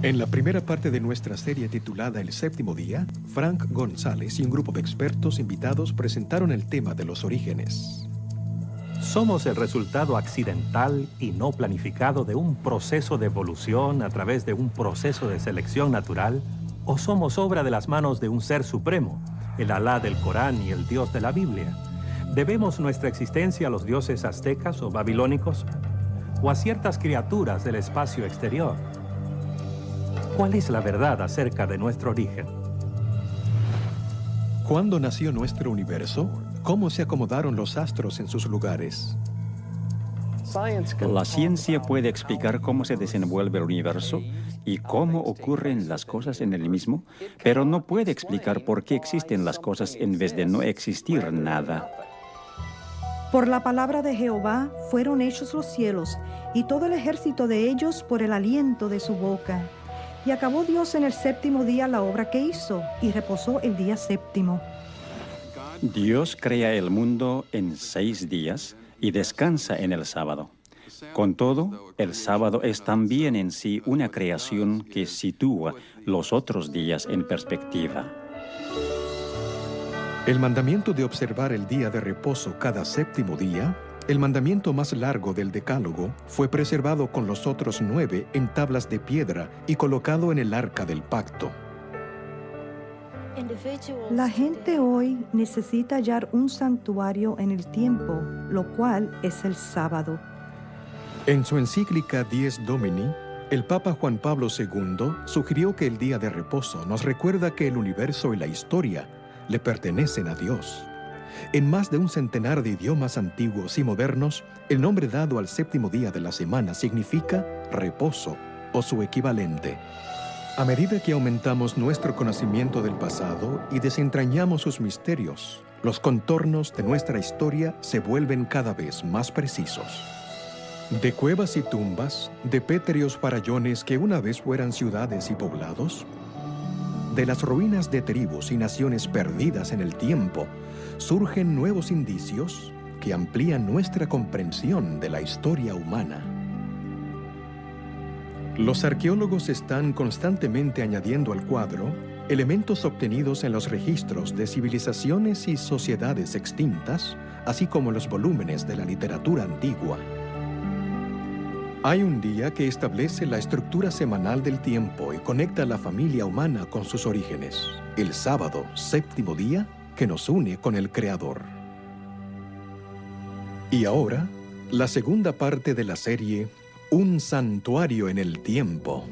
En la primera parte de nuestra serie titulada El Séptimo Día, Frank González y un grupo de expertos invitados presentaron el tema de los orígenes. Somos el resultado accidental y no planificado de un proceso de evolución a través de un proceso de selección natural, o somos obra de las manos de un ser supremo, el Alá del Corán y el Dios de la Biblia. ¿Debemos nuestra existencia a los dioses aztecas o babilónicos? ¿O a ciertas criaturas del espacio exterior? ¿Cuál es la verdad acerca de nuestro origen? ¿Cuándo nació nuestro universo? ¿Cómo se acomodaron los astros en sus lugares? La ciencia puede explicar cómo se desenvuelve el universo y cómo ocurren las cosas en el mismo, pero no puede explicar por qué existen las cosas en vez de no existir nada. Por la palabra de Jehová fueron hechos los cielos, y todo el ejército de ellos por el aliento de su boca. Y acabó Dios en el séptimo día la obra que hizo, y reposó el día séptimo. Dios crea el mundo en 6 días y descansa en el sábado. Con todo, el sábado es también en sí una creación que sitúa los otros días en perspectiva. El mandamiento de observar el día de reposo cada séptimo día, el mandamiento más largo del Decálogo, fue preservado con los otros 9 en tablas de piedra y colocado en el arca del pacto. La gente hoy necesita hallar un santuario en el tiempo, lo cual es el sábado. En su encíclica Dies Domini, el Papa Juan Pablo II sugirió que el día de reposo nos recuerda que el universo y la historia le pertenecen a Dios. En más de un centenar de idiomas antiguos y modernos, el nombre dado al séptimo día de la semana significa reposo o su equivalente. A medida que aumentamos nuestro conocimiento del pasado y desentrañamos sus misterios, los contornos de nuestra historia se vuelven cada vez más precisos. De cuevas y tumbas, de pétreos farallones que una vez fueran ciudades y poblados, de las ruinas de tribus y naciones perdidas en el tiempo, surgen nuevos indicios que amplían nuestra comprensión de la historia humana. Los arqueólogos están constantemente añadiendo al cuadro elementos obtenidos en los registros de civilizaciones y sociedades extintas, así como los volúmenes de la literatura antigua. Hay un día que establece la estructura semanal del tiempo y conecta a la familia humana con sus orígenes, el sábado, séptimo día, que nos une con el Creador. Y ahora, la segunda parte de la serie, Un santuario en el tiempo.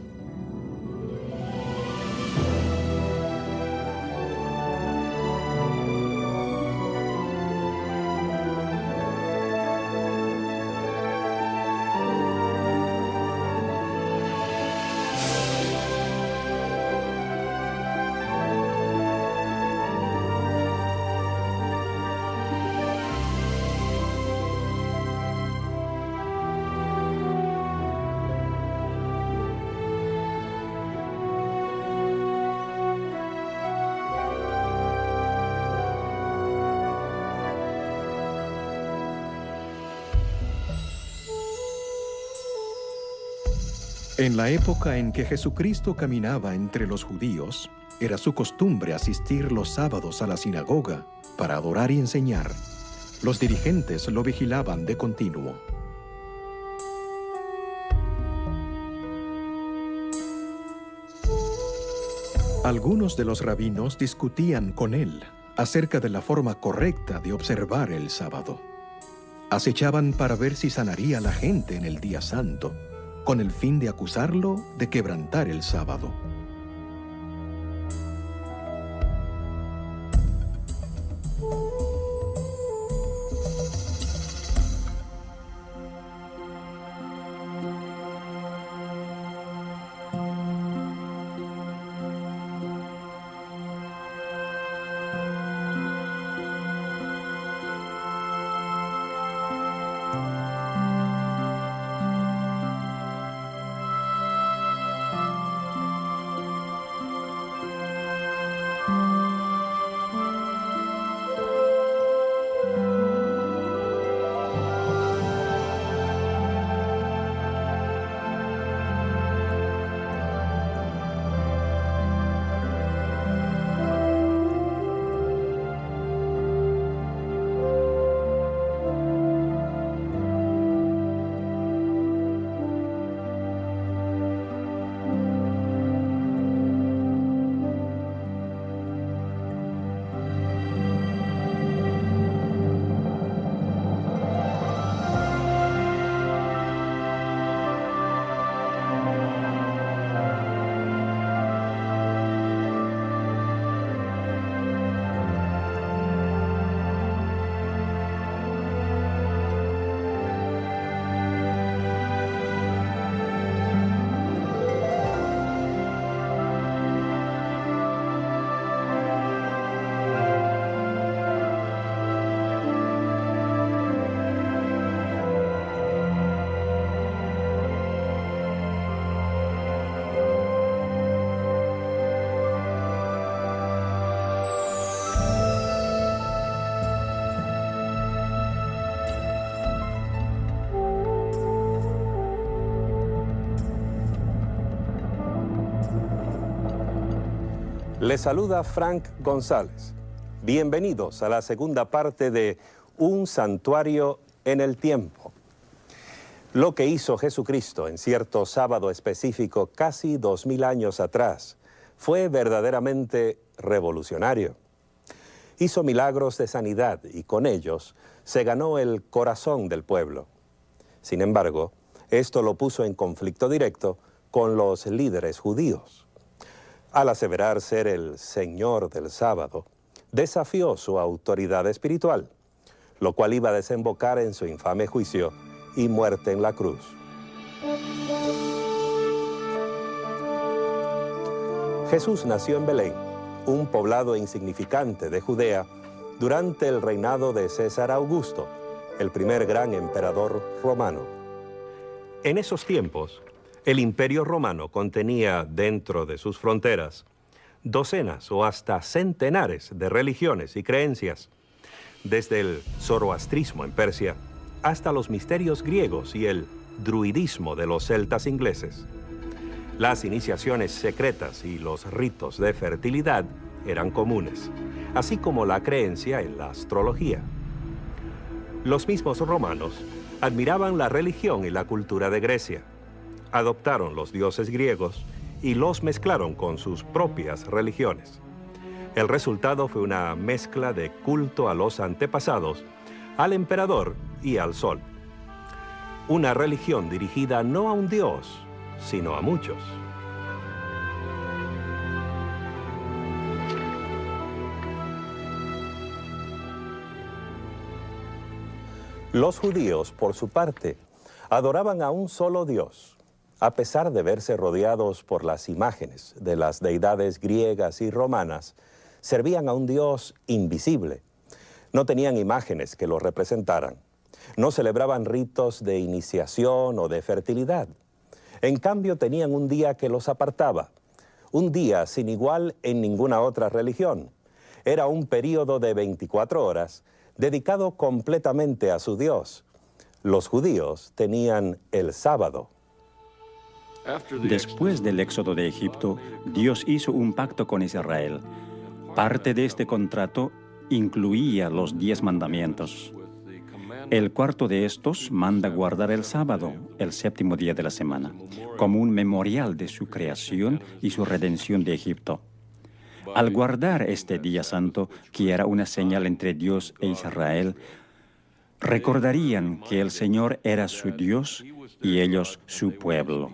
En la época en que Jesucristo caminaba entre los judíos, era su costumbre asistir los sábados a la sinagoga para adorar y enseñar. Los dirigentes lo vigilaban de continuo. Algunos de los rabinos discutían con él acerca de la forma correcta de observar el sábado. Acechaban para ver si sanaría a la gente en el día santo, con el fin de acusarlo de quebrantar el sábado. Les saluda Frank González. Bienvenidos a la segunda parte de Un santuario en el tiempo. Lo que hizo Jesucristo en cierto sábado específico casi 2000 años atrás fue verdaderamente revolucionario. Hizo milagros de sanidad y con ellos se ganó el corazón del pueblo. Sin embargo, esto lo puso en conflicto directo con los líderes judíos. Al aseverar ser el Señor del sábado, desafió su autoridad espiritual, lo cual iba a desembocar en su infame juicio y muerte en la cruz. Jesús nació en Belén, un poblado insignificante de Judea, durante el reinado de César Augusto, el primer gran emperador romano. En esos tiempos, el Imperio Romano contenía dentro de sus fronteras docenas o hasta centenares de religiones y creencias, desde el zoroastrismo en Persia hasta los misterios griegos y el druidismo de los celtas ingleses. Las iniciaciones secretas y los ritos de fertilidad eran comunes, así como la creencia en la astrología. Los mismos romanos admiraban la religión y la cultura de Grecia. Adoptaron los dioses griegos y los mezclaron con sus propias religiones. El resultado fue una mezcla de culto a los antepasados, al emperador y al sol. Una religión dirigida no a un dios, sino a muchos. Los judíos, por su parte, adoraban a un solo Dios. A pesar de verse rodeados por las imágenes de las deidades griegas y romanas, servían a un Dios invisible. No tenían imágenes que los representaran. No celebraban ritos de iniciación o de fertilidad. En cambio, tenían un día que los apartaba, un día sin igual en ninguna otra religión. Era un período de 24 horas dedicado completamente a su Dios. Los judíos tenían el sábado. Después del éxodo de Egipto, Dios hizo un pacto con Israel. Parte de este contrato incluía los 10 mandamientos. El cuarto de estos manda guardar el sábado, el séptimo día de la semana, como un memorial de su creación y su redención de Egipto. Al guardar este día santo, que era una señal entre Dios e Israel, recordarían que el Señor era su Dios y ellos su pueblo.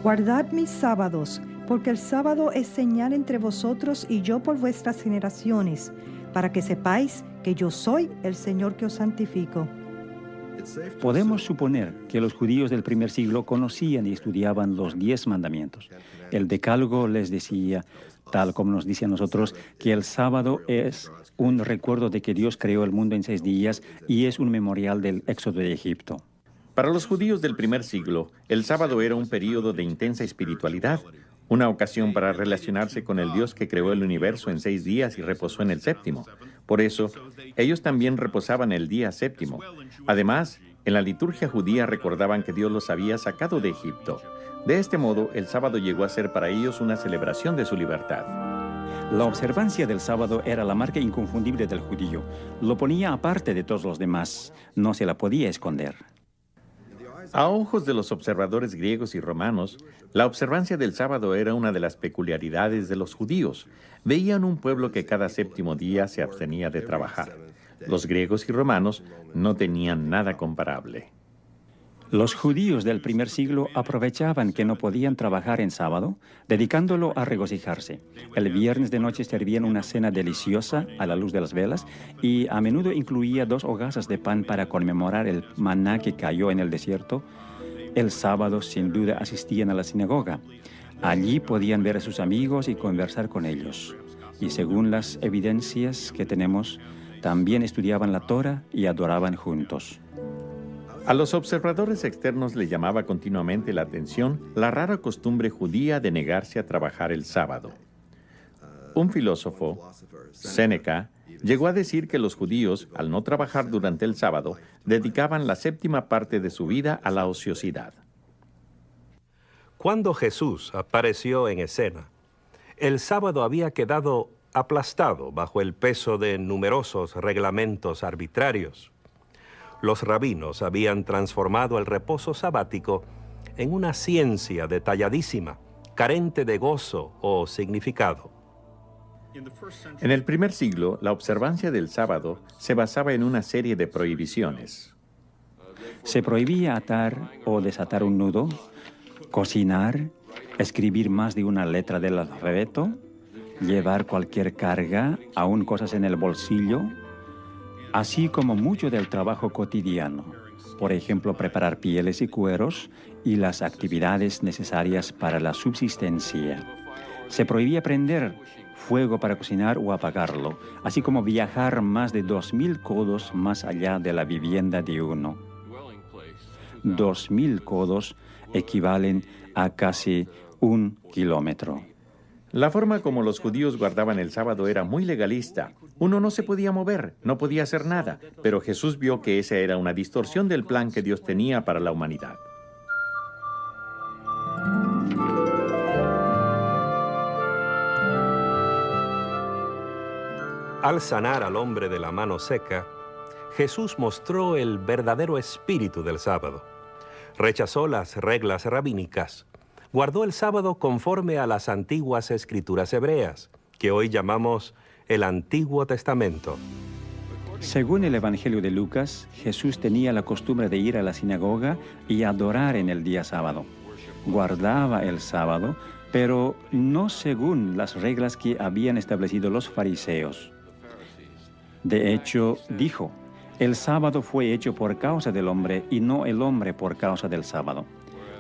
Guardad mis sábados, porque el sábado es señal entre vosotros y yo por vuestras generaciones, para que sepáis que yo soy el Señor que os santifico. Podemos suponer que los judíos del primer siglo conocían y estudiaban los 10 mandamientos. El Decálogo les decía, tal como nos dice a nosotros, que el sábado es un recuerdo de que Dios creó el mundo en 6 días y es un memorial del éxodo de Egipto. Para los judíos del primer siglo, el sábado era un período de intensa espiritualidad, una ocasión para relacionarse con el Dios que creó el universo en 6 días y reposó en el séptimo. Por eso, ellos también reposaban el día séptimo. Además, en la liturgia judía recordaban que Dios los había sacado de Egipto. De este modo, el sábado llegó a ser para ellos una celebración de su libertad. La observancia del sábado era la marca inconfundible del judío. Lo ponía aparte de todos los demás. No se la podía esconder. A ojos de los observadores griegos y romanos, la observancia del sábado era una de las peculiaridades de los judíos. Veían un pueblo que cada séptimo día se abstenía de trabajar. Los griegos y romanos no tenían nada comparable. Los judíos del primer siglo aprovechaban que no podían trabajar en sábado, dedicándolo a regocijarse. El viernes de noche servían una cena deliciosa a la luz de las velas y a menudo incluía 2 hogazas de pan para conmemorar el maná que cayó en el desierto. El sábado, sin duda, asistían a la sinagoga. Allí podían ver a sus amigos y conversar con ellos. Y según las evidencias que tenemos, también estudiaban la Torah y adoraban juntos. A los observadores externos les llamaba continuamente la atención la rara costumbre judía de negarse a trabajar el sábado. Un filósofo, Séneca, llegó a decir que los judíos, al no trabajar durante el sábado, dedicaban la 7ª parte de su vida a la ociosidad. Cuando Jesús apareció en escena, el sábado había quedado aplastado bajo el peso de numerosos reglamentos arbitrarios. Los rabinos habían transformado el reposo sabático en una ciencia detalladísima, carente de gozo o significado. En el primer siglo, la observancia del sábado se basaba en una serie de prohibiciones. Se prohibía atar o desatar un nudo, cocinar, escribir más de una letra del alfabeto, llevar cualquier carga, aún cosas en el bolsillo, así como mucho del trabajo cotidiano, por ejemplo, preparar pieles y cueros y las actividades necesarias para la subsistencia. Se prohibía prender fuego para cocinar o apagarlo, así como viajar más de 2000 codos más allá de la vivienda de uno. 2000 codos equivalen a casi 1 kilómetro. La forma como los judíos guardaban el sábado era muy legalista. Uno no se podía mover, no podía hacer nada, pero Jesús vio que esa era una distorsión del plan que Dios tenía para la humanidad. Al sanar al hombre de la mano seca, Jesús mostró el verdadero espíritu del sábado. Rechazó las reglas rabínicas. Guardó el sábado conforme a las antiguas escrituras hebreas, que hoy llamamos el Antiguo Testamento. Según el Evangelio de Lucas, Jesús tenía la costumbre de ir a la sinagoga y adorar en el día sábado. Guardaba el sábado, pero no según las reglas que habían establecido los fariseos. De hecho, dijo, el sábado fue hecho por causa del hombre y no el hombre por causa del sábado.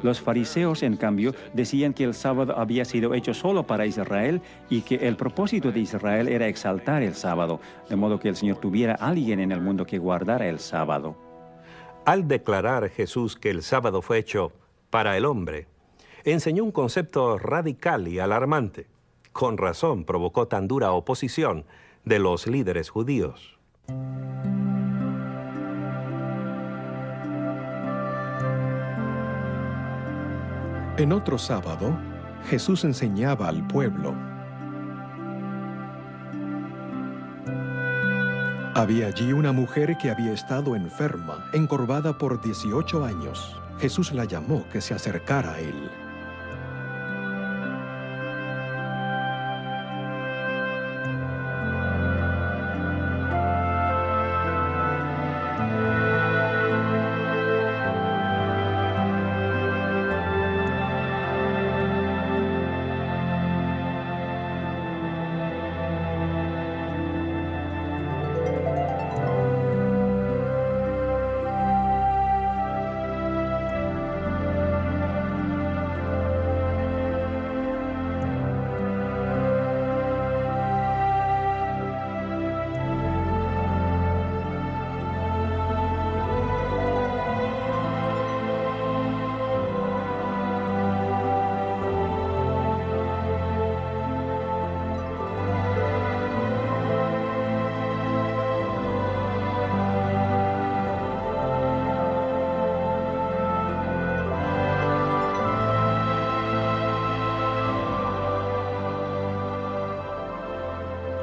Los fariseos, en cambio, decían que el sábado había sido hecho solo para Israel y que el propósito de Israel era exaltar el sábado, de modo que el Señor tuviera a alguien en el mundo que guardara el sábado. Al declarar Jesús que el sábado fue hecho para el hombre, enseñó un concepto radical y alarmante. Con razón provocó tan dura oposición de los líderes judíos. En otro sábado, Jesús enseñaba al pueblo. Había allí una mujer que había estado enferma, encorvada por 18 años. Jesús la llamó que se acercara a él.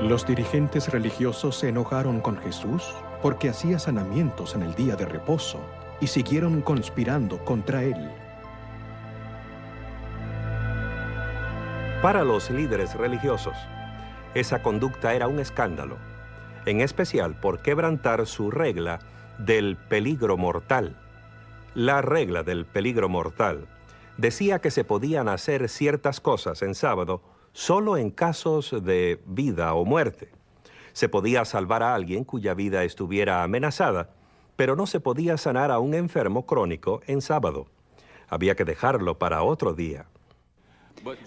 Los dirigentes religiosos se enojaron con Jesús porque hacía sanamientos en el día de reposo y siguieron conspirando contra él. Para los líderes religiosos, esa conducta era un escándalo, en especial por quebrantar su regla del peligro mortal. La regla del peligro mortal decía que se podían hacer ciertas cosas en sábado solo en casos de vida o muerte. Se podía salvar a alguien cuya vida estuviera amenazada, pero no se podía sanar a un enfermo crónico en sábado. Había que dejarlo para otro día.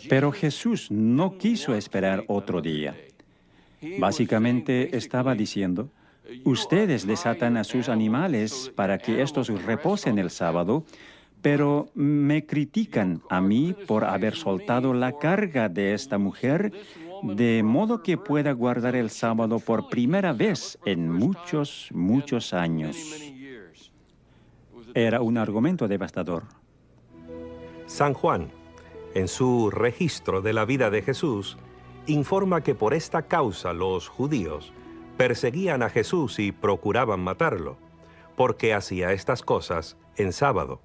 Pero Jesús no quiso esperar otro día. Básicamente estaba diciendo, ustedes desatan a sus animales para que estos reposen el sábado, pero me critican a mí por haber soltado la carga de esta mujer, de modo que pueda guardar el sábado por primera vez en muchos años. Era un argumento devastador. San Juan, en su registro de la vida de Jesús, informa que por esta causa los judíos perseguían a Jesús y procuraban matarlo, porque hacía estas cosas en sábado.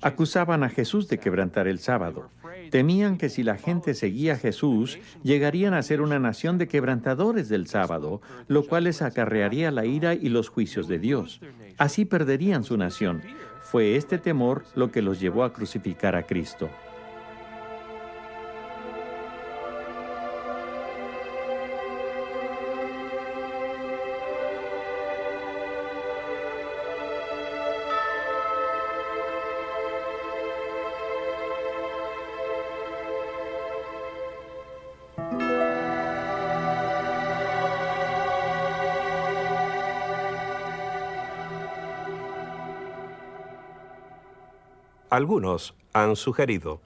Acusaban a Jesús de quebrantar el sábado. Temían que si la gente seguía a Jesús, llegarían a ser una nación de quebrantadores del sábado, lo cual les acarrearía la ira y los juicios de Dios. Así perderían su nación. Fue este temor lo que los llevó a crucificar a Cristo. Algunos han sugerido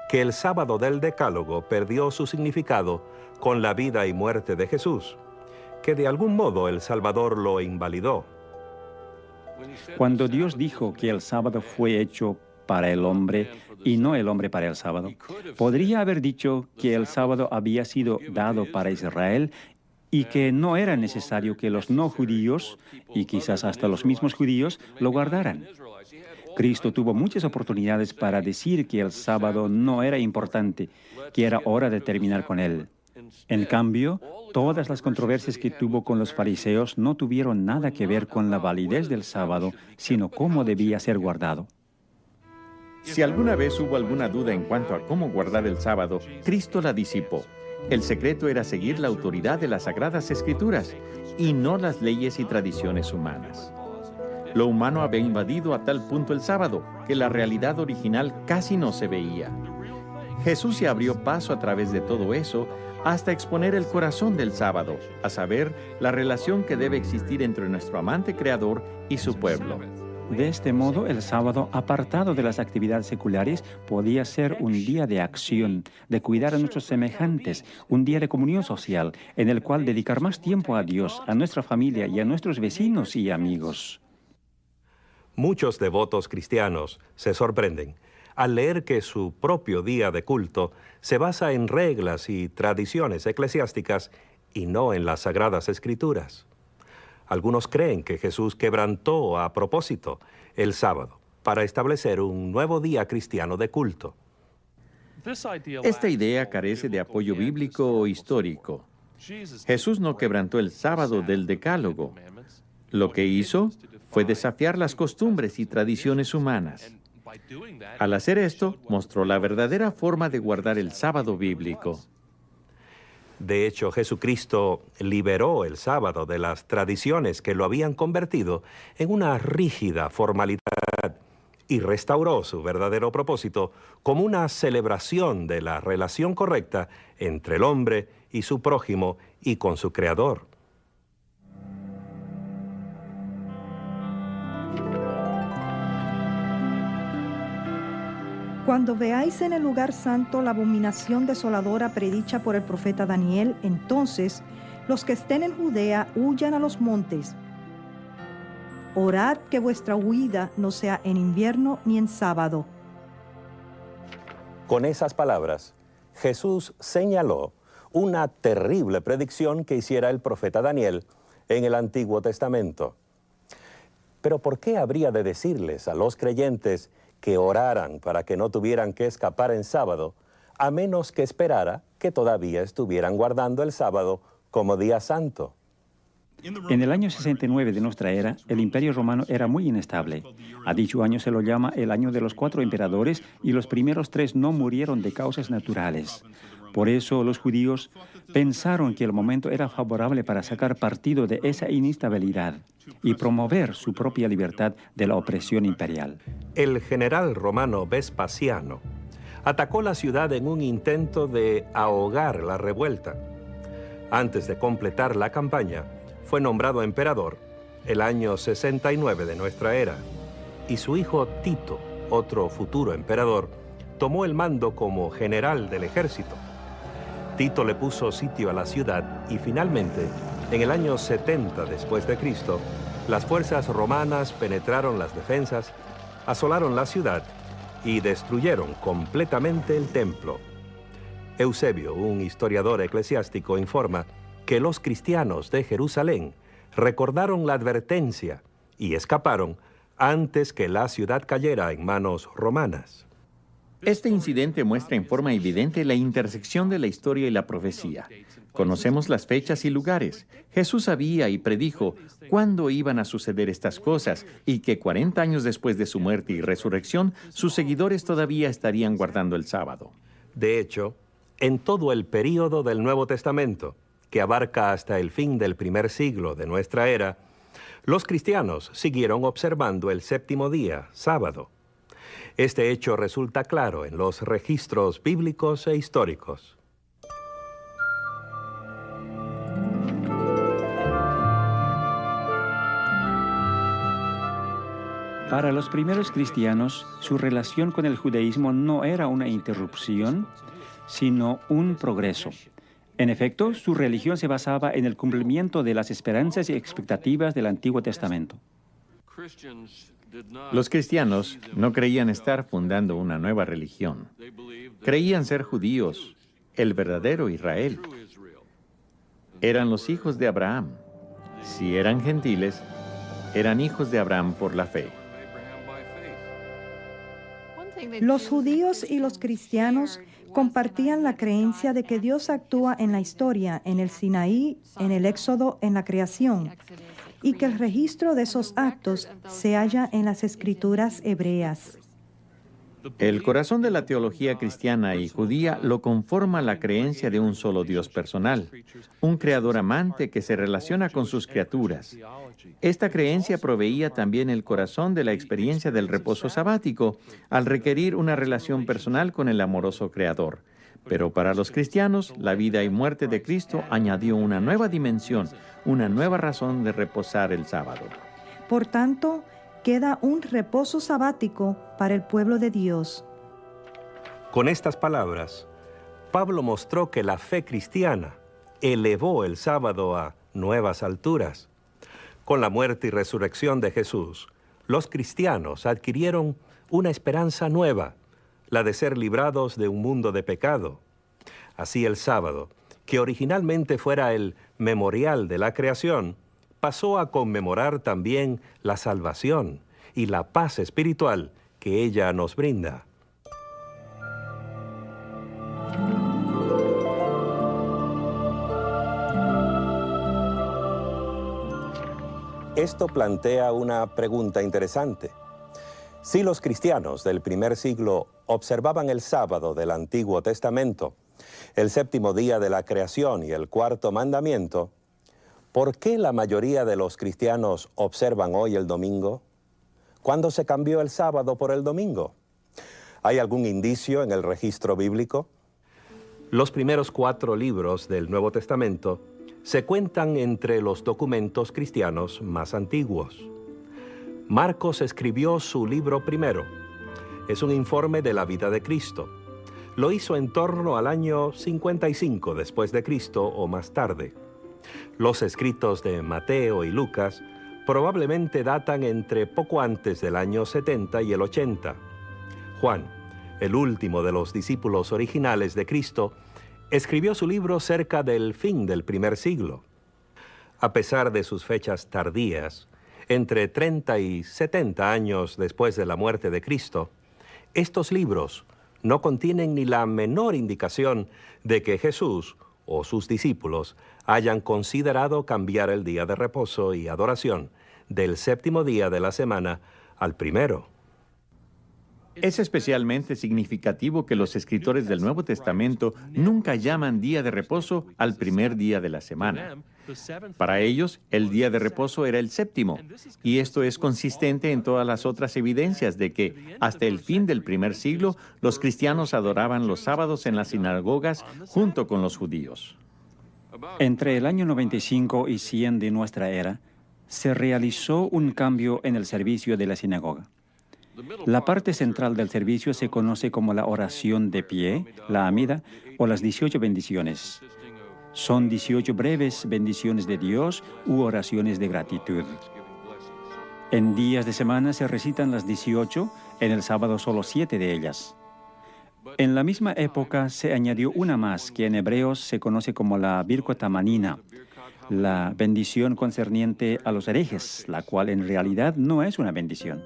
que el sábado del Decálogo perdió su significado con la vida y muerte de Jesús, que de algún modo el Salvador lo invalidó. Cuando Dios dijo que el sábado fue hecho para el hombre y no el hombre para el sábado, podría haber dicho que el sábado había sido dado para Israel y que no era necesario que los no judíos, y quizás hasta los mismos judíos, lo guardaran. Cristo tuvo muchas oportunidades para decir que el sábado no era importante, que era hora de terminar con él. En cambio, todas las controversias que tuvo con los fariseos no tuvieron nada que ver con la validez del sábado, sino cómo debía ser guardado. Si alguna vez hubo alguna duda en cuanto a cómo guardar el sábado, Cristo la disipó. El secreto era seguir la autoridad de las Sagradas Escrituras y no las leyes y tradiciones humanas. Lo humano había invadido a tal punto el sábado que la realidad original casi no se veía. Jesús se abrió paso a través de todo eso hasta exponer el corazón del sábado, a saber, la relación que debe existir entre nuestro amante Creador y su pueblo. De este modo, el sábado, apartado de las actividades seculares, podía ser un día de acción, de cuidar a nuestros semejantes, un día de comunión social, en el cual dedicar más tiempo a Dios, a nuestra familia y a nuestros vecinos y amigos. Muchos devotos cristianos se sorprenden al leer que su propio día de culto se basa en reglas y tradiciones eclesiásticas y no en las Sagradas Escrituras. Algunos creen que Jesús quebrantó a propósito el sábado para establecer un nuevo día cristiano de culto. Esta idea carece de apoyo bíblico o histórico. Jesús no quebrantó el sábado del Decálogo. Lo que hizo fue desafiar las costumbres y tradiciones humanas. Al hacer esto, mostró la verdadera forma de guardar el sábado bíblico. De hecho, Jesucristo liberó el sábado de las tradiciones que lo habían convertido en una rígida formalidad y restauró su verdadero propósito como una celebración de la relación correcta entre el hombre y su prójimo y con su Creador. Cuando veáis en el lugar santo la abominación desoladora predicha por el profeta Daniel, entonces los que estén en Judea huyan a los montes. Orad que vuestra huida no sea en invierno ni en sábado. Con esas palabras, Jesús señaló una terrible predicción que hiciera el profeta Daniel en el Antiguo Testamento. Pero ¿por qué habría de decirles a los creyentes que oraran para que no tuvieran que escapar en sábado, a menos que esperara que todavía estuvieran guardando el sábado como día santo? En el año 69 de nuestra era, el Imperio Romano era muy inestable. A dicho año se lo llama el año de los 4 emperadores y los primeros 3 no murieron de causas naturales. Por eso los judíos pensaron que el momento era favorable para sacar partido de esa inestabilidad y promover su propia libertad de la opresión imperial. El general romano Vespasiano atacó la ciudad en un intento de ahogar la revuelta. Antes de completar la campaña, fue nombrado emperador el año 69 de nuestra era, y su hijo Tito, otro futuro emperador, tomó el mando como general del ejército. Tito le puso sitio a la ciudad y finalmente, en el año 70 después de Cristo, las fuerzas romanas penetraron las defensas, asolaron la ciudad y destruyeron completamente el templo. Eusebio, un historiador eclesiástico, informa que los cristianos de Jerusalén recordaron la advertencia y escaparon antes que la ciudad cayera en manos romanas. Este incidente muestra en forma evidente la intersección de la historia y la profecía. Conocemos las fechas y lugares. Jesús sabía y predijo cuándo iban a suceder estas cosas y que 40 años después de su muerte y resurrección, sus seguidores todavía estarían guardando el sábado. De hecho, en todo el período del Nuevo Testamento, que abarca hasta el fin del primer siglo de nuestra era, los cristianos siguieron observando el séptimo día, sábado. Este hecho resulta claro en los registros bíblicos e históricos. Para los primeros cristianos, su relación con el judaísmo no era una interrupción, sino un progreso. En efecto, su religión se basaba en el cumplimiento de las esperanzas y expectativas del Antiguo Testamento. Los cristianos no creían estar fundando una nueva religión. Creían ser judíos, el verdadero Israel. Eran los hijos de Abraham. Si eran gentiles, eran hijos de Abraham por la fe. Los judíos y los cristianos compartían la creencia de que Dios actúa en la historia, en el Sinaí, en el Éxodo, en la creación, y que el registro de esos actos se halla en las escrituras hebreas. El corazón de la teología cristiana y judía lo conforma la creencia de un solo Dios personal, un creador amante que se relaciona con sus criaturas. Esta creencia proveía también el corazón de la experiencia del reposo sabático, al requerir una relación personal con el amoroso creador. Pero para los cristianos, la vida y muerte de Cristo añadió una nueva dimensión, una nueva razón de reposar el sábado. Por tanto, queda un reposo sabático para el pueblo de Dios. Con estas palabras, Pablo mostró que la fe cristiana elevó el sábado a nuevas alturas. Con la muerte y resurrección de Jesús, los cristianos adquirieron una esperanza nueva, la de ser librados de un mundo de pecado. Así el sábado, que originalmente fuera el memorial de la creación, pasó a conmemorar también la salvación y la paz espiritual que ella nos brinda. Esto plantea una pregunta interesante. Si los cristianos del primer siglo observaban el sábado del Antiguo Testamento, el séptimo día de la creación y el cuarto mandamiento, ¿por qué la mayoría de los cristianos observan hoy el domingo? ¿Cuándo se cambió el sábado por el domingo? ¿Hay algún indicio en el registro bíblico? Los primeros 4 libros del Nuevo Testamento se cuentan entre los documentos cristianos más antiguos. Marcos escribió su libro primero. Es un informe de la vida de Cristo. Lo hizo en torno al año 55 después de Cristo o más tarde. Los escritos de Mateo y Lucas probablemente datan entre poco antes del año 70 y el 80. Juan, el último de los discípulos originales de Cristo, escribió su libro cerca del fin del primer siglo. A pesar de sus fechas tardías, entre 30 y 70 años después de la muerte de Cristo, estos libros no contienen ni la menor indicación de que Jesús o sus discípulos hayan considerado cambiar el día de reposo y adoración del séptimo día de la semana al primero. Es especialmente significativo que los escritores del Nuevo Testamento nunca llaman día de reposo al primer día de la semana. Para ellos, el día de reposo era el séptimo, y esto es consistente en todas las otras evidencias de que, hasta el fin del primer siglo, los cristianos adoraban los sábados en las sinagogas junto con los judíos. Entre el año 95 y 100 de nuestra era, se realizó un cambio en el servicio de la sinagoga. La parte central del servicio se conoce como la oración de pie, la amida, o las 18 bendiciones. Son 18 breves bendiciones de Dios u oraciones de gratitud. En días de semana se recitan las 18, en el sábado solo 7 de ellas. En la misma época se añadió una más, que en hebreos se conoce como la Birkot Hamanina, la bendición concerniente a los herejes, la cual en realidad no es una bendición.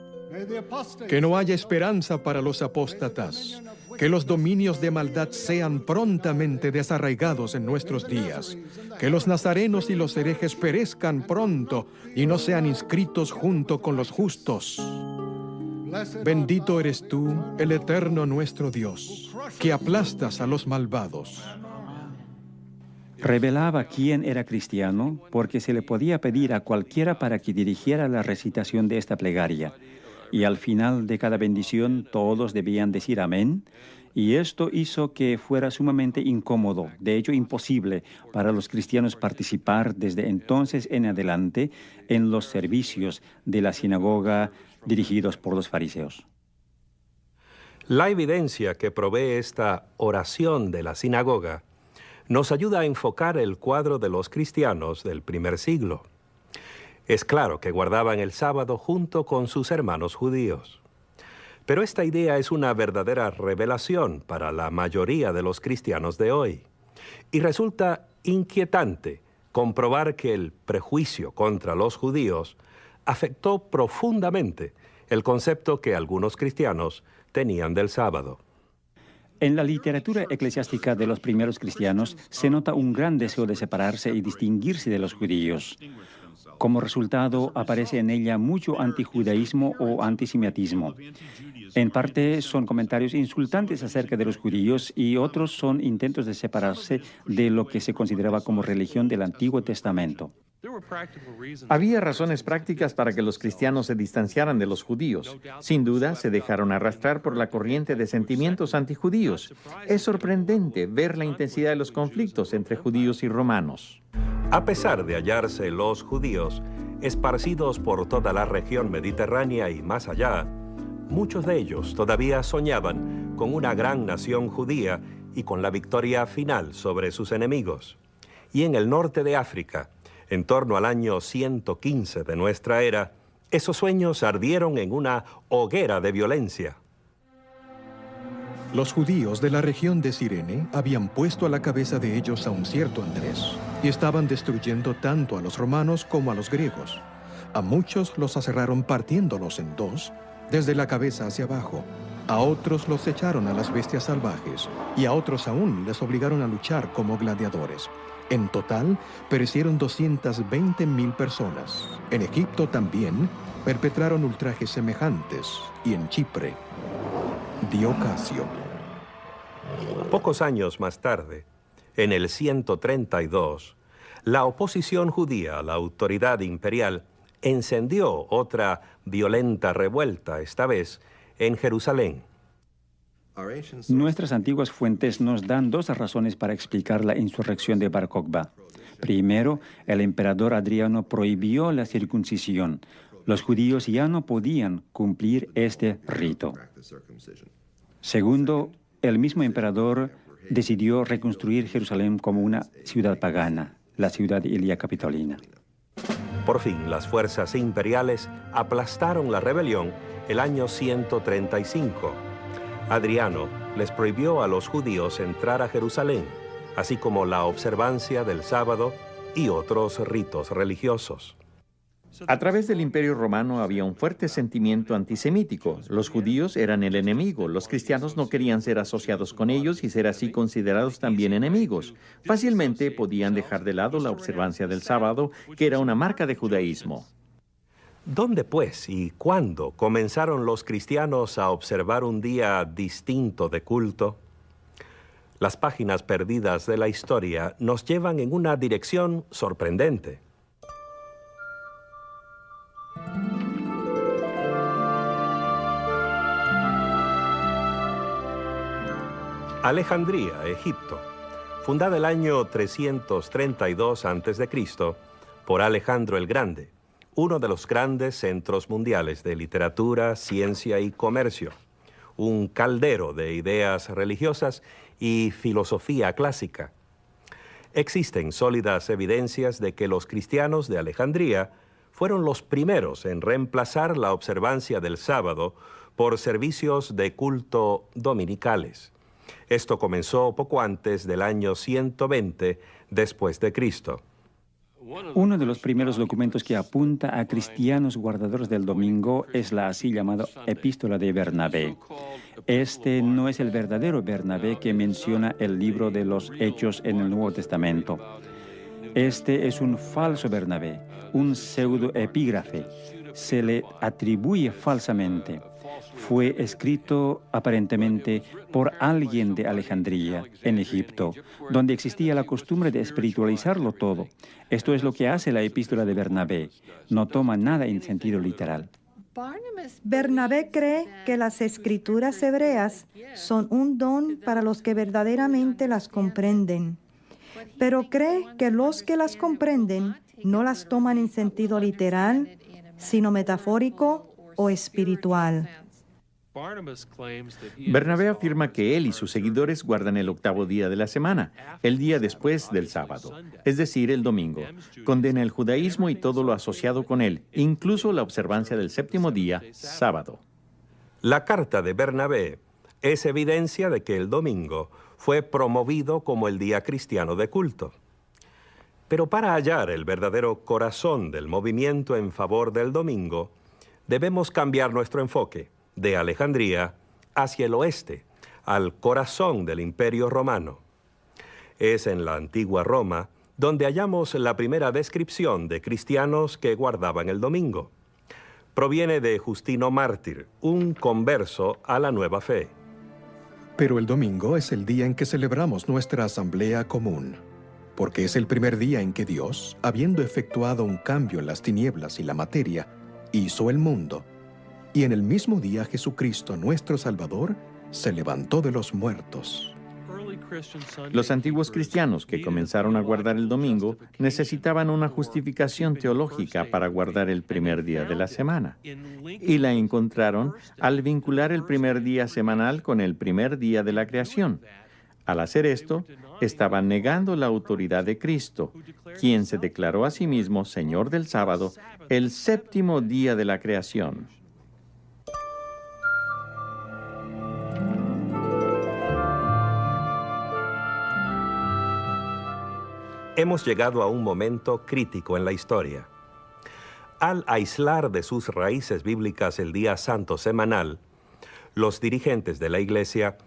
Que no haya esperanza para los apóstatas, que los dominios de maldad sean prontamente desarraigados en nuestros días, que los nazarenos y los herejes perezcan pronto y no sean inscritos junto con los justos. Bendito eres tú, el eterno nuestro Dios, que aplastas a los malvados. Revelaba quién era cristiano porque se le podía pedir a cualquiera para que dirigiera la recitación de esta plegaria. Y al final de cada bendición todos debían decir amén, y esto hizo que fuera sumamente incómodo, de hecho imposible, para los cristianos participar desde entonces en adelante en los servicios de la sinagoga dirigidos por los fariseos. La evidencia que provee esta oración de la sinagoga nos ayuda a enfocar el cuadro de los cristianos del primer siglo. Es claro que guardaban el sábado junto con sus hermanos judíos. Pero esta idea es una verdadera revelación para la mayoría de los cristianos de hoy. Y resulta inquietante comprobar que el prejuicio contra los judíos afectó profundamente el concepto que algunos cristianos tenían del sábado. En la literatura eclesiástica de los primeros cristianos se nota un gran deseo de separarse y distinguirse de los judíos. Como resultado, aparece en ella mucho antijudaísmo o antisemitismo. En parte son comentarios insultantes acerca de los judíos y otros son intentos de separarse de lo que se consideraba como religión del Antiguo Testamento. Había razones prácticas para que los cristianos se distanciaran de los judíos. Sin duda, se dejaron arrastrar por la corriente de sentimientos antijudíos. Es sorprendente ver la intensidad de los conflictos entre judíos y romanos. A pesar de hallarse los judíos esparcidos por toda la región mediterránea y más allá, muchos de ellos todavía soñaban con una gran nación judía y con la victoria final sobre sus enemigos. Y en el norte de África, en torno al año 115 de nuestra era, esos sueños ardieron en una hoguera de violencia. Los judíos de la región de Cirene habían puesto a la cabeza de ellos a un cierto Andrés y estaban destruyendo tanto a los romanos como a los griegos. A muchos los aserraron partiéndolos en dos, desde la cabeza hacia abajo. A otros los echaron a las bestias salvajes y a otros aún les obligaron a luchar como gladiadores. En total, perecieron 220,000 personas. En Egipto también perpetraron ultrajes semejantes y en Chipre. Diocasio. Pocos años más tarde, en el 132, la oposición judía a la autoridad imperial encendió otra violenta revuelta, esta vez en Jerusalén. Nuestras antiguas fuentes nos dan dos razones para explicar la insurrección de Bar Kokhba. Primero, el emperador Adriano prohibió la circuncisión. Los judíos ya no podían cumplir este rito. Segundo, el mismo emperador decidió reconstruir Jerusalén como una ciudad pagana, la ciudad Ilia Capitolina. Por fin, las fuerzas imperiales aplastaron la rebelión el año 135. Adriano les prohibió a los judíos entrar a Jerusalén, así como la observancia del sábado y otros ritos religiosos. A través del Imperio Romano había un fuerte sentimiento antisemítico. Los judíos eran el enemigo. Los cristianos no querían ser asociados con ellos y ser así considerados también enemigos. Fácilmente podían dejar de lado la observancia del sábado, que era una marca de judaísmo. ¿Dónde, pues, y cuándo comenzaron los cristianos a observar un día distinto de culto? Las páginas perdidas de la historia nos llevan en una dirección sorprendente. Alejandría, Egipto, fundada el año 332 a.C. por Alejandro el Grande, uno de los grandes centros mundiales de literatura, ciencia y comercio, un caldero de ideas religiosas y filosofía clásica. Existen sólidas evidencias de que los cristianos de Alejandría fueron los primeros en reemplazar la observancia del sábado por servicios de culto dominicales. Esto comenzó poco antes del año 120 después de Cristo. Uno de los primeros documentos que apunta a cristianos guardadores del domingo es la así llamada Epístola de Bernabé. Este no es el verdadero Bernabé que menciona el libro de los Hechos en el Nuevo Testamento. Este es un falso Bernabé, un pseudoepígrafe. Se le atribuye falsamente. Fue escrito aparentemente por alguien de Alejandría, en Egipto, donde existía la costumbre de espiritualizarlo todo. Esto es lo que hace la Epístola de Bernabé. No toma nada en sentido literal. Bernabé cree que las escrituras hebreas son un don para los que verdaderamente las comprenden, pero cree que los que las comprenden no las toman en sentido literal, sino metafórico o espiritual. Bernabé afirma que él y sus seguidores guardan el octavo día de la semana, el día después del sábado, es decir, el domingo. Condena el judaísmo y todo lo asociado con él, incluso la observancia del séptimo día, sábado. La carta de Bernabé es evidencia de que el domingo fue promovido como el día cristiano de culto. Pero para hallar el verdadero corazón del movimiento en favor del domingo, debemos cambiar nuestro enfoque de Alejandría hacia el oeste, al corazón del Imperio Romano. Es en la antigua Roma donde hallamos la primera descripción de cristianos que guardaban el domingo. Proviene de Justino Mártir, un converso a la nueva fe. Pero el domingo es el día en que celebramos nuestra asamblea común, porque es el primer día en que Dios, habiendo efectuado un cambio en las tinieblas y la materia, hizo el mundo. Y en el mismo día Jesucristo, nuestro Salvador, se levantó de los muertos. Los antiguos cristianos que comenzaron a guardar el domingo necesitaban una justificación teológica para guardar el primer día de la semana. Y la encontraron al vincular el primer día semanal con el primer día de la creación. Al hacer esto, estaban negando la autoridad de Cristo, quien se declaró a sí mismo Señor del sábado, el séptimo día de la creación. Hemos llegado a un momento crítico en la historia. Al aislar de sus raíces bíblicas el día santo semanal, los dirigentes de la Iglesia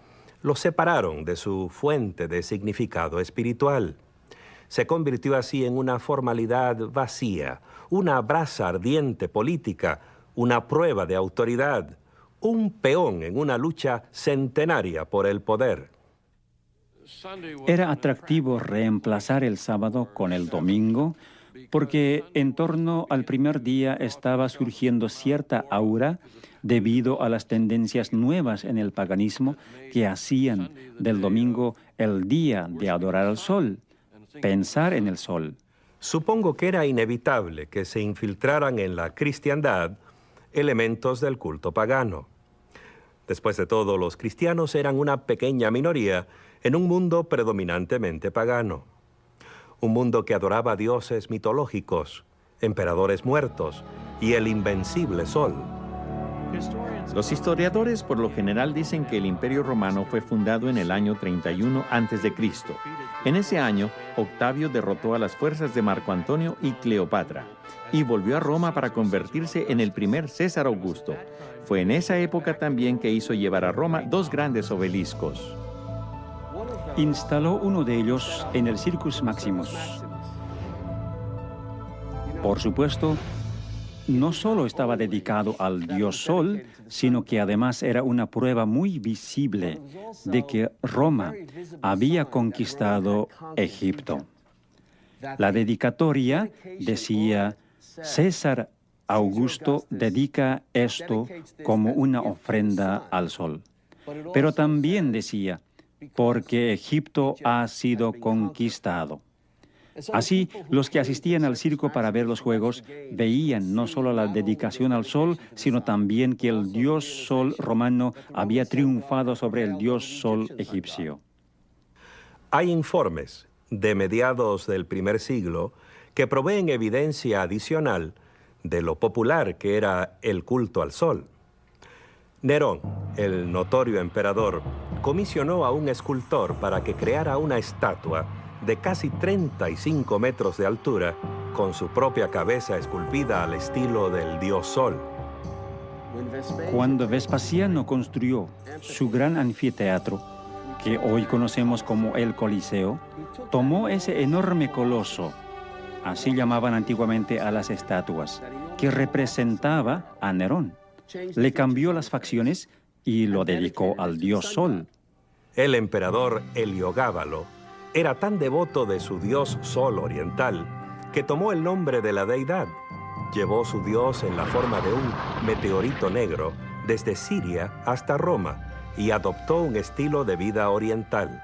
lo separaron de su fuente de significado espiritual. Se convirtió así en una formalidad vacía, una brasa ardiente política, una prueba de autoridad, un peón en una lucha centenaria por el poder. Era atractivo reemplazar el sábado con el domingo porque en torno al primer día estaba surgiendo cierta aura debido a las tendencias nuevas en el paganismo que hacían del domingo el día de adorar al sol, pensar en el sol. Supongo que era inevitable que se infiltraran en la cristiandad elementos del culto pagano. Después de todo, los cristianos eran una pequeña minoría en un mundo predominantemente pagano. Un mundo que adoraba dioses mitológicos, emperadores muertos y el invencible sol. Los historiadores por lo general dicen que el Imperio Romano fue fundado en el año 31 a.C. En ese año, Octavio derrotó a las fuerzas de Marco Antonio y Cleopatra y volvió a Roma para convertirse en el primer César Augusto. Fue en esa época también que hizo llevar a Roma dos grandes obeliscos. Instaló uno de ellos en el Circus Maximus. Por supuesto, no solo estaba dedicado al dios Sol, sino que además era una prueba muy visible de que Roma había conquistado Egipto. La dedicatoria decía: César Augusto dedica esto como una ofrenda al sol. Pero también decía: porque Egipto ha sido conquistado. Así, los que asistían al circo para ver los juegos veían no solo la dedicación al sol, sino también que el dios sol romano había triunfado sobre el dios sol egipcio. Hay informes de mediados del primer siglo que proveen evidencia adicional de lo popular que era el culto al sol. Nerón, el notorio emperador, comisionó a un escultor para que creara una estatua de casi 35 metros de altura, con su propia cabeza esculpida al estilo del dios Sol. Cuando Vespasiano construyó su gran anfiteatro, que hoy conocemos como el Coliseo, tomó ese enorme coloso, así llamaban antiguamente a las estatuas, que representaba a Nerón. Le cambió las facciones y lo dedicó al dios Sol. El emperador Heliogábalo era tan devoto de su dios Sol oriental que tomó el nombre de la deidad. Llevó su dios en la forma de un meteorito negro desde Siria hasta Roma y adoptó un estilo de vida oriental.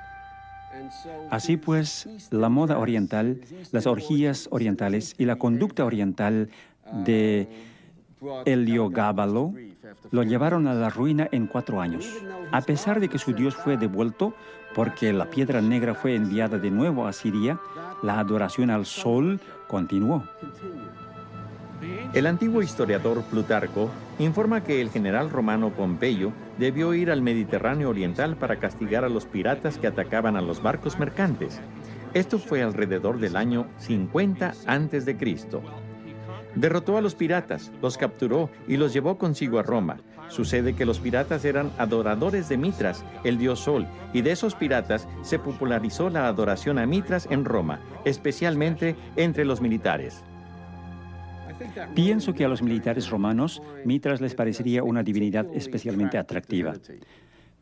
Así pues, la moda oriental, las orgías orientales y la conducta oriental de Heliogábalo lo llevaron a la ruina en 4 años. A pesar de que su dios fue devuelto porque la piedra negra fue enviada de nuevo a Siria, la adoración al sol continuó. El antiguo historiador Plutarco informa que el general romano Pompeyo debió ir al Mediterráneo oriental para castigar a los piratas que atacaban a los barcos mercantes. Esto fue alrededor del año 50 a.C. Derrotó a los piratas, los capturó y los llevó consigo a Roma. Sucede que los piratas eran adoradores de Mitras, el dios Sol, y de esos piratas se popularizó la adoración a Mitras en Roma, especialmente entre los militares. Pienso que a los militares romanos, Mitras les parecería una divinidad especialmente atractiva.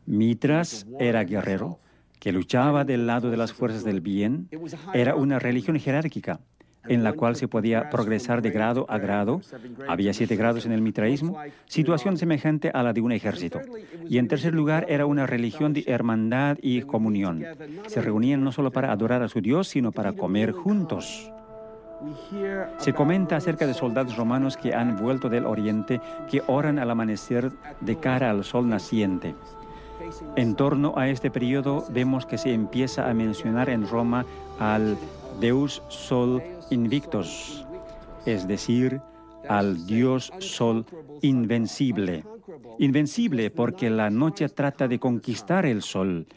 Mitras era guerrero, que luchaba del lado de las fuerzas del bien. Era una religión jerárquica, en la cual se podía progresar de grado a grado. Había 7 grados en el mitraísmo, situación semejante a la de un ejército. Y en tercer lugar, era una religión de hermandad y comunión. Se reunían no solo para adorar a su Dios, sino para comer juntos. Se comenta acerca de soldados romanos que han vuelto del oriente, que oran al amanecer de cara al sol naciente. En torno a este periodo vemos que se empieza a mencionar en Roma al Deus Sol Invictus, es decir, al Dios Sol invencible. Invencible porque la noche trata de conquistar el sol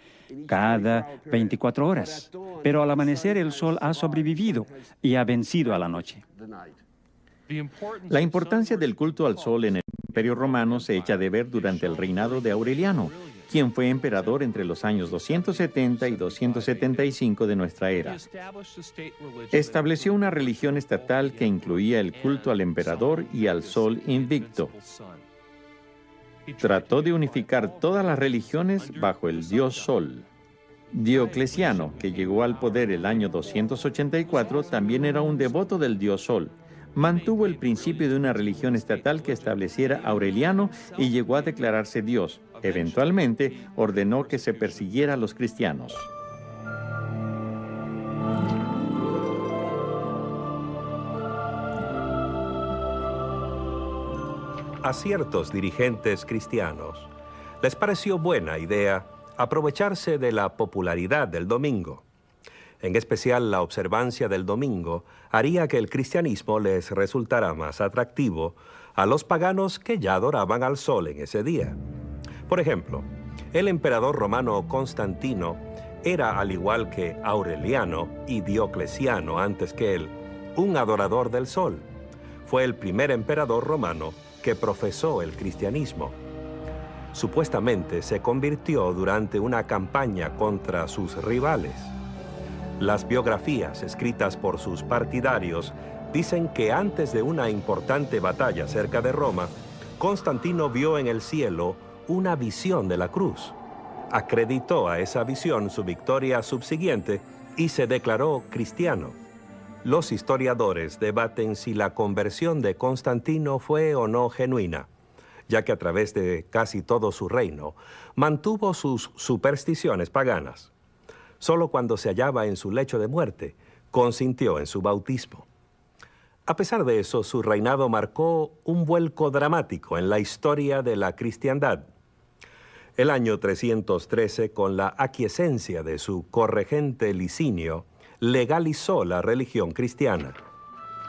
cada 24 horas, pero al amanecer el sol ha sobrevivido y ha vencido a la noche. La importancia del culto al sol en el Imperio Romano se echa de ver durante el reinado de Aureliano, quien fue emperador entre los años 270 y 275 de nuestra era. Estableció una religión estatal que incluía el culto al emperador y al sol invicto. Trató de unificar todas las religiones bajo el dios Sol. Diocleciano, que llegó al poder el año 284, también era un devoto del dios Sol. Mantuvo el principio de una religión estatal que estableciera Aureliano y llegó a declararse Dios. Eventualmente, ordenó que se persiguiera a los cristianos. A ciertos dirigentes cristianos les pareció buena idea aprovecharse de la popularidad del domingo. En especial, la observancia del domingo haría que el cristianismo les resultara más atractivo a los paganos que ya adoraban al sol en ese día. Por ejemplo, el emperador romano Constantino era, al igual que Aureliano y Diocleciano antes que él, un adorador del sol. Fue el primer emperador romano que profesó el cristianismo. Supuestamente se convirtió durante una campaña contra sus rivales. Las biografías escritas por sus partidarios dicen que antes de una importante batalla cerca de Roma, Constantino vio en el cielo una visión de la cruz. Acreditó a esa visión su victoria subsiguiente y se declaró cristiano. Los historiadores debaten si la conversión de Constantino fue o no genuina, ya que a través de casi todo su reino mantuvo sus supersticiones paganas. Solo cuando se hallaba en su lecho de muerte, consintió en su bautismo. A pesar de eso, su reinado marcó un vuelco dramático en la historia de la cristiandad. El año 313, con la aquiescencia de su corregente Licinio, legalizó la religión cristiana.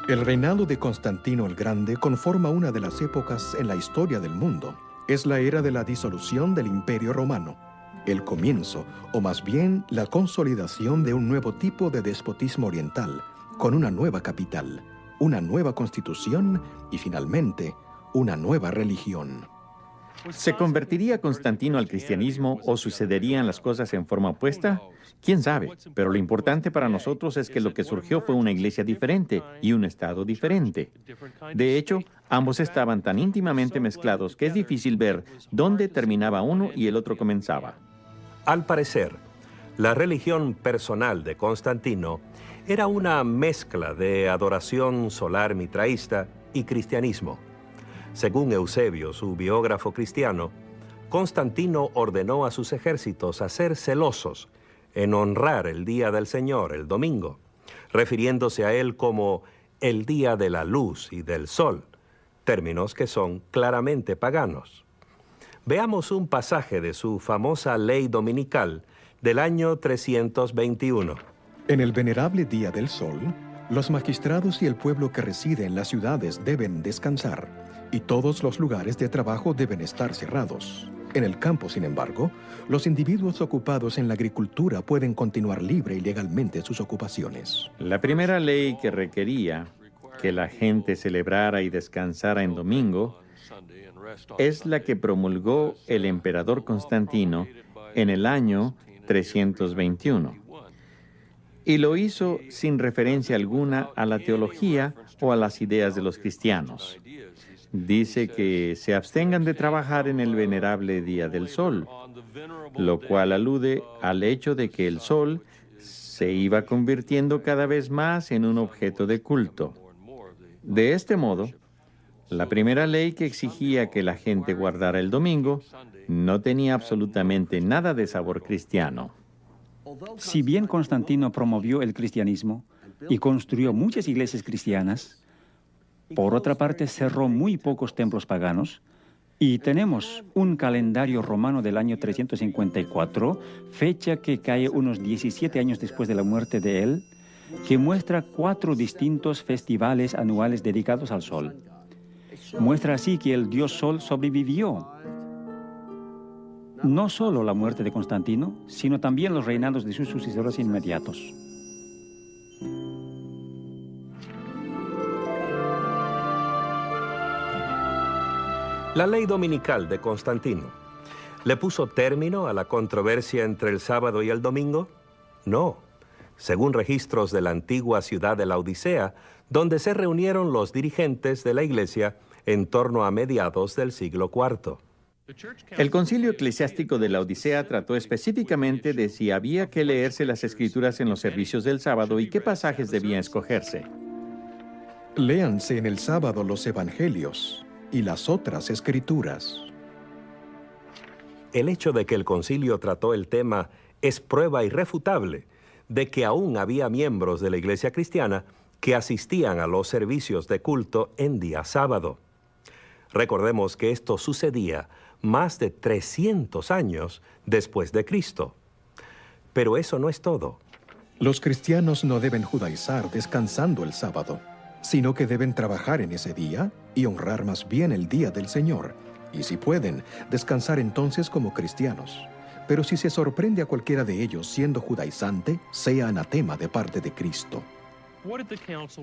El reinado de Constantino el Grande conforma una de las épocas en la historia del mundo. Es la era de la disolución del Imperio Romano. el comienzo, o más bien la consolidación de un nuevo tipo de despotismo oriental, con una nueva capital, una nueva constitución y finalmente una nueva religión. ¿Se convertiría Constantino al cristianismo o sucederían las cosas en forma opuesta? ¿Quién sabe? Pero lo importante para nosotros es que lo que surgió fue una iglesia diferente y un estado diferente. De hecho, ambos estaban tan íntimamente mezclados que es difícil ver dónde terminaba uno y el otro comenzaba. Al parecer, la religión personal de Constantino era una mezcla de adoración solar mitraísta y cristianismo. Según Eusebio, su biógrafo cristiano, Constantino ordenó a sus ejércitos a ser celosos en honrar el día del Señor, el domingo, refiriéndose a él como el día de la luz y del sol, términos que son claramente paganos. Veamos un pasaje de su famosa ley dominical del año 321. En el venerable día del sol, los magistrados y el pueblo que reside en las ciudades deben descansar, y todos los lugares de trabajo deben estar cerrados. En el campo, sin embargo, los individuos ocupados en la agricultura pueden continuar libre y legalmente sus ocupaciones. La primera ley que requería que la gente celebrara y descansara en domingo es la que promulgó el emperador Constantino en el año 321. Y lo hizo sin referencia alguna a la teología o a las ideas de los cristianos. Dice que se abstengan de trabajar en el venerable día del sol, lo cual alude al hecho de que el sol se iba convirtiendo cada vez más en un objeto de culto. De este modo, la primera ley que exigía que la gente guardara el domingo no tenía absolutamente nada de sabor cristiano. Si bien Constantino promovió el cristianismo y construyó muchas iglesias cristianas, por otra parte cerró muy pocos templos paganos, y tenemos un calendario romano del año 354, fecha que cae unos 17 años después de la muerte de él, que muestra 4 distintos festivales anuales dedicados al sol. Muestra así que el dios Sol sobrevivió. No solo la muerte de Constantino, sino también los reinados de sus sucesores inmediatos. La ley dominical de Constantino, ¿le puso término a la controversia entre el sábado y el domingo? No. Según registros de la antigua ciudad de Laodicea, donde se reunieron los dirigentes de la iglesia en torno a mediados del siglo IV. El concilio eclesiástico de la Odisea trató específicamente de si había que leerse las escrituras en los servicios del sábado y qué pasajes debían escogerse. Léanse en el sábado los evangelios y las otras escrituras. El hecho de que el concilio trató el tema es prueba irrefutable de que aún había miembros de la iglesia cristiana que asistían a los servicios de culto en día sábado. Recordemos que esto sucedía más de 300 años después de Cristo. Pero eso no es todo. Los cristianos no deben judaizar descansando el sábado, sino que deben trabajar en ese día y honrar más bien el día del Señor, y si pueden, descansar entonces como cristianos. Pero si se sorprende a cualquiera de ellos siendo judaizante, sea anatema de parte de Cristo.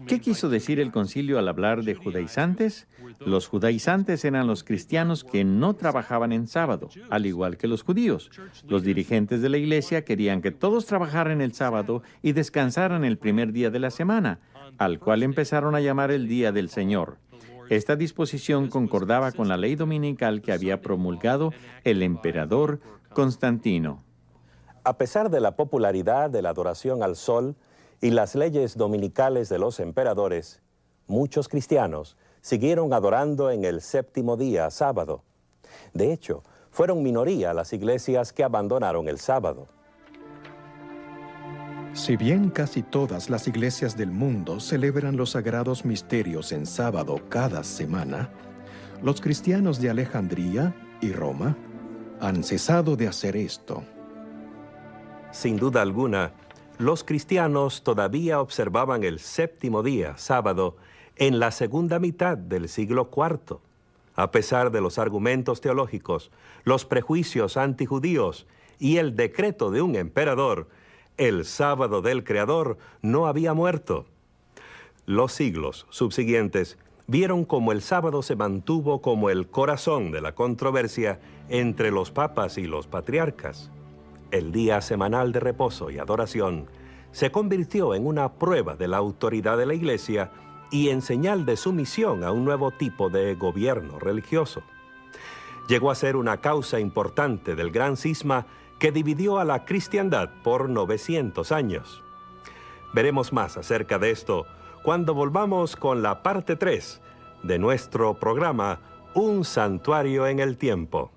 ¿Qué quiso decir el concilio al hablar de judaizantes? Los judaizantes eran los cristianos que no trabajaban en sábado, al igual que los judíos. Los dirigentes de la iglesia querían que todos trabajaran el sábado y descansaran el primer día de la semana, al cual empezaron a llamar el Día del Señor. Esta disposición concordaba con la ley dominical que había promulgado el emperador Constantino. A pesar de la popularidad de la adoración al sol y las leyes dominicales de los emperadores, muchos cristianos siguieron adorando en el séptimo día, sábado. De hecho, fueron minoría las iglesias que abandonaron el sábado. Si bien casi todas las iglesias del mundo celebran los sagrados misterios en sábado cada semana, los cristianos de Alejandría y Roma han cesado de hacer esto. Sin duda alguna, los cristianos todavía observaban el séptimo día, sábado, en la segunda mitad del siglo IV. A pesar de los argumentos teológicos, los prejuicios antijudíos y el decreto de un emperador, el sábado del Creador no había muerto. Los siglos subsiguientes vieron cómo el sábado se mantuvo como el corazón de la controversia entre los papas y los patriarcas. El día semanal de reposo y adoración se convirtió en una prueba de la autoridad de la Iglesia y en señal de sumisión a un nuevo tipo de gobierno religioso. Llegó a ser una causa importante del gran cisma que dividió a la cristiandad por 900 años. Veremos más acerca de esto cuando volvamos con la parte 3 de nuestro programa Un Santuario en el Tiempo.